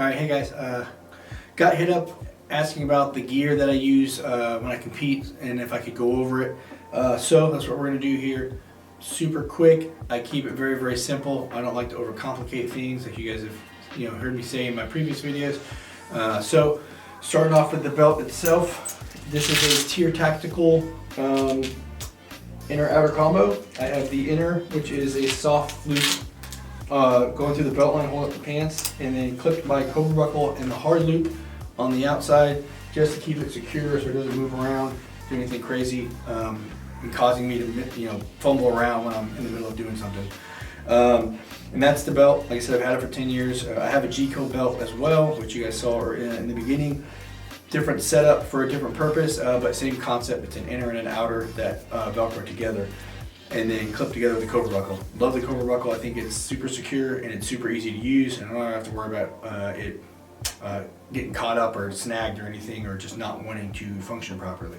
Alright, hey guys, got hit up asking about the gear that I use when I compete and if I could go over it. So that's what we're going to do here. Super quick. I keep it very, very simple. I don't like to overcomplicate things like you guys have heard me say in my previous videos. So starting off with the belt itself, this is a Tier Tactical inner outer combo. I have the inner, which is a soft loop going through the belt line, hold up the pants, and then clipped by cobra buckle and the hard loop on the outside just to keep it secure so it doesn't move around, do anything crazy, and causing me to fumble around when I'm in the middle of doing something. And that's the belt. Like I said, I've had it for 10 years. I have a G-code belt as well, which you guys saw in the beginning. Different setup for a different purpose, but same concept. It's an inner and an outer that Velcro together and then clip together with the cobra buckle. Love the cobra buckle. I think it's super secure and it's super easy to use, and I don't have to worry about it getting caught up or snagged or anything, or just not wanting to function properly.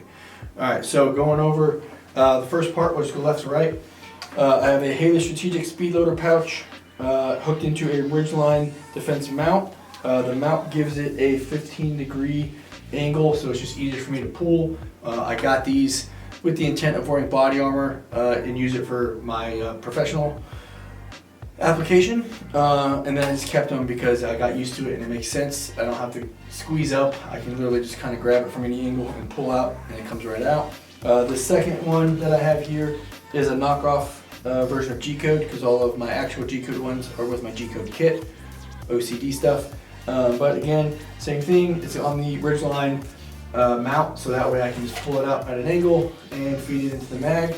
Alright, so going over the first part, we'll just go left to right. I have a Haley Strategic Speed Loader pouch hooked into a Ridgeline defense mount. The mount gives it a 15-degree angle, so it's just easier for me to pull. I got these with the intent of wearing body armor and use it for my professional application, and then I just kept them because I got used to it and it makes sense. I don't have to squeeze up. I can literally just kind of grab it from any angle and pull out, and it comes right out. The second one that I have here is a knockoff version of G-code, because all of my actual G-code ones are with my G-code kit, OCD stuff. But again, same thing. It's on the Ridgeline mount, so that way I can just pull it out at an angle and feed it into the mag,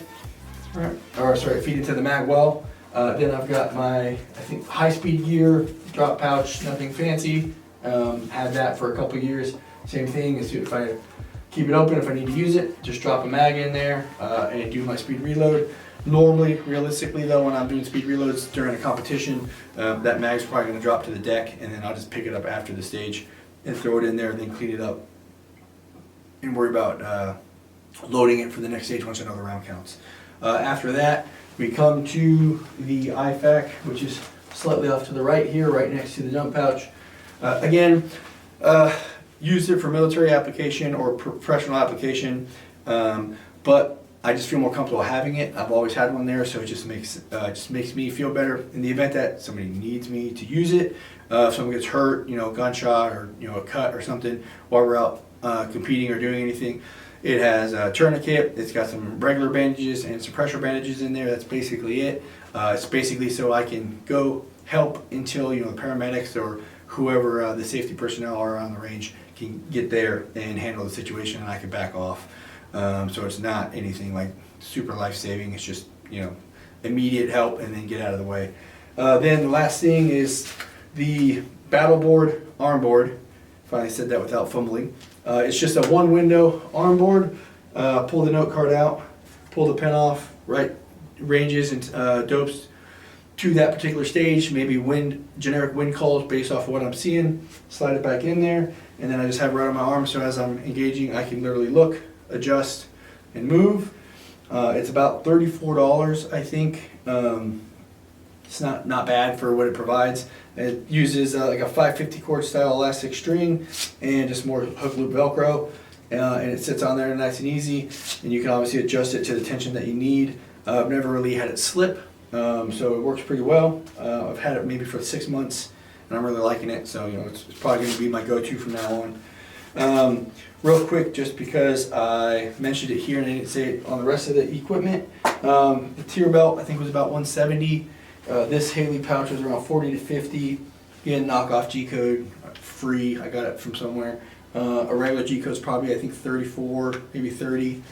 feed it to the mag well. Then I've got my, I think, high-speed gear, drop pouch, nothing fancy. Had that for a couple years. Same thing, as if I keep it open, if I need to use it, just drop a mag in there and do my speed reload. Normally, realistically though, when I'm doing speed reloads during a competition, that mag's probably going to drop to the deck, and then I'll just pick it up after the stage and throw it in there and then clean it up and worry about loading it for the next stage once I know the round counts. After that, we come to the IFAK, which is slightly off to the right here, right next to the dump pouch. Again, used it for military application or professional application, but I just feel more comfortable having it. I've always had one there, so it just makes me feel better in the event that somebody needs me to use it. If someone gets hurt, gunshot or a cut or something while we're out competing or doing anything. It has a tourniquet. It's got some regular bandages and some pressure bandages in there. That's basically it. It's basically so I can go help until the paramedics or whoever the safety personnel are on the range can get there and handle the situation, and I can back off. So it's not anything like super life-saving. It's just immediate help and then get out of the way. Then the last thing is the battle board arm board. Finally said that without fumbling. It's just a one-window arm board. Pull the note card out, pull the pen off, write ranges and dopes to that particular stage, maybe generic wind calls based off of what I'm seeing, slide it back in there, and then I just have it right on my arm, so as I'm engaging I can literally look, adjust, and move. It's about $34, I think. It's not bad for what it provides. It uses like a 550 cord style elastic string and just more hook loop Velcro, and it sits on there nice and easy, and you can obviously adjust it to the tension that you need. I've never really had it slip, so it works pretty well. I've had it maybe for 6 months and I'm really liking it, so it's probably going to be my go-to from now on. Real quick, just because I mentioned it here and I didn't say it on the rest of the equipment, the tier belt I think was about $170. This Haley pouch was around $40 to $50. Again, knockoff G-code, free. I got it from somewhere. A regular G-code is probably I think $34, maybe $30.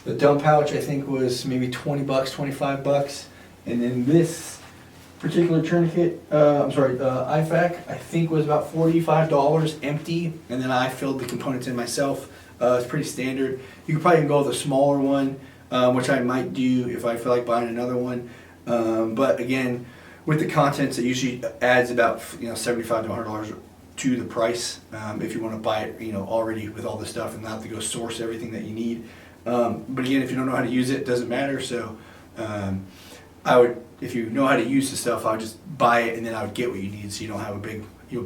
The dump pouch I think was maybe $20, $25, and then this particular tourniquet, IFAK, I think was about $45 empty, and then I filled the components in myself. It's pretty standard. You could probably go with a smaller one, which I might do if I feel like buying another one. But again, with the contents, it usually adds about $75 to $100 to the price if you want to buy it already with all the stuff and not have to go source everything that you need. But again, if you don't know how to use it, it doesn't matter. So I would, if you know how to use the stuff, I would just buy it and then I would get what you need, so you don't have a big you'll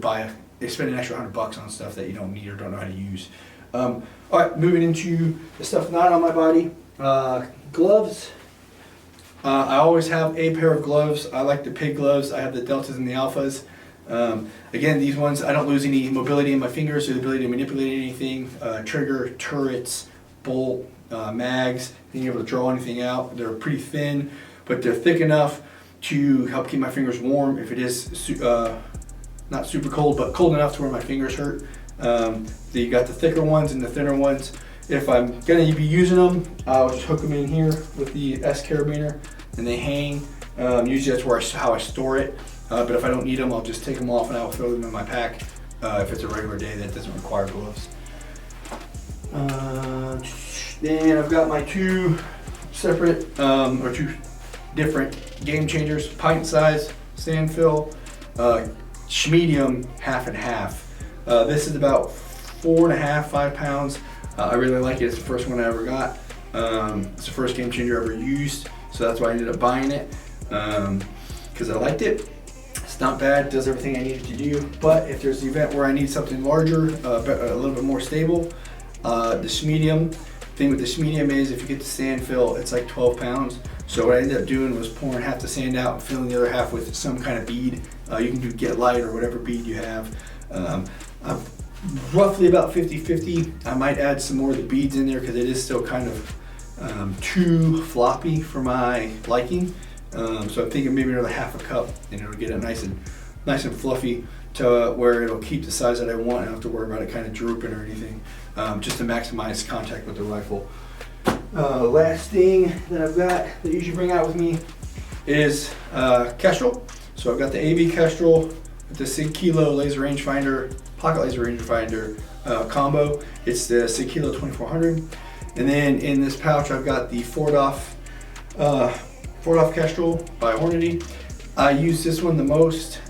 they spend an extra $100 on stuff that you don't need or don't know how to use. All right, moving into the stuff not on my body. Gloves. I always have a pair of gloves. I like the pig gloves. I have the deltas and the alphas. Again, these ones, I don't lose any mobility in my fingers or the ability to manipulate anything. Trigger, turrets, bolt, mags, being able to draw anything out. They're pretty thin, but they're thick enough to help keep my fingers warm if it is not super cold, but cold enough to where my fingers hurt. You got the thicker ones and the thinner ones. If I'm going to be using them, I'll just hook them in here with the S carabiner, and they hang. Usually that's how I store it. But if I don't need them, I'll just take them off and I'll throw them in my pack if it's a regular day that doesn't require gloves. Then I've got my two separate or two different Gamechangers, pint size, sand fill, Schmedium half and half. This is about 4.5, 5 pounds. I really like it. It's the first one I ever got. It's the first Gamechanger I ever used, so that's why I ended up buying it, because I liked it. It's not bad, does everything I needed to do, but if there's an event where I need something larger, a little bit more stable, the Schmedium, thing with the Schmedium is if you get the sand fill, it's like 12 pounds. So what I ended up doing was pouring half the sand out and filling the other half with some kind of bead. You can do Get Light or whatever bead you have. I'm roughly about 50-50. I might add some more of the beads in there because it is still kind of too floppy for my liking. So I'm thinking maybe another half a cup, and it'll get it nice and fluffy to where it'll keep the size that I want. I don't have to worry about it kind of drooping or anything, just to maximize contact with the rifle. Last thing that I've got that I usually bring out with me is Kestrel. So I've got the AB Kestrel with the Sig Kilo laser rangefinder, pocket laser rangefinder combo. It's the Sig Kilo 2400. And then in this pouch I've got the Ford-Off Kestrel by Hornady. I use this one the most.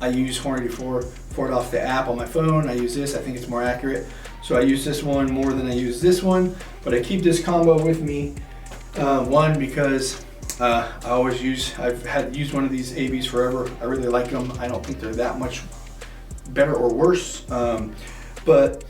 I use Hornady Ford-Off the app on my phone. I use this, I think it's more accurate. So I use this one more than I use this one, but I keep this combo with me. One, because I've used one of these ABs forever. I really like them. I don't think they're that much better or worse, but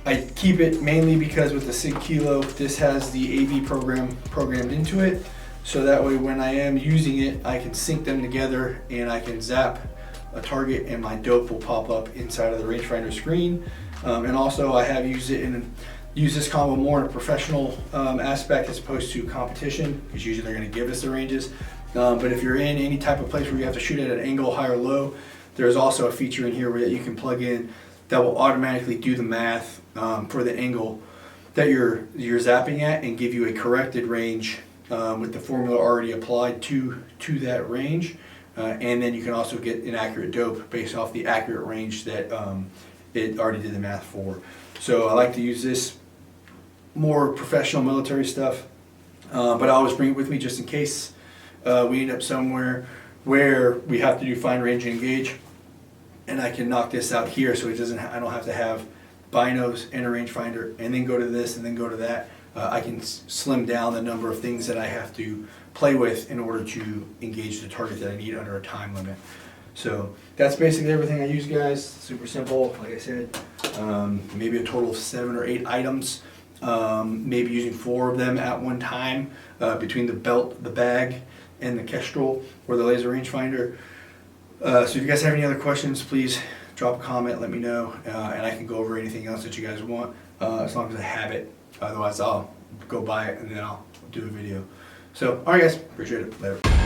I keep it mainly because with the Sig Kilo, this has the AB program programmed into it. So that way when I am using it, I can sync them together and I can zap a target and my dope will pop up inside of the rangefinder screen. And also I have used this combo more in a professional aspect as opposed to competition, because usually they're going to give us the ranges. But if you're in any type of place where you have to shoot at an angle high or low, there's also a feature in here where you can plug in that will automatically do the math for the angle that you're zapping at and give you a corrected range with the formula already applied to that range. And then you can also get an accurate dope based off the accurate range that it already did the math for. So I like to use this more professional military stuff, but I always bring it with me just in case we end up somewhere where we have to do fine range and engage, and I can knock this out here so I don't have to have binos and a rangefinder and then go to this and then go to that. I can slim down the number of things that I have to play with in order to engage the target that I need under a time limit. So that's basically everything I use, guys. Super simple, like I said. Maybe a total of 7 or 8 items. Maybe using 4 of them at one time between the belt, the bag, and the Kestrel or the laser rangefinder. So if you guys have any other questions, please drop a comment, let me know, and I can go over anything else that you guys want as long as I have it. Otherwise, I'll go buy it and then I'll do a video. So, alright guys, appreciate it. Later.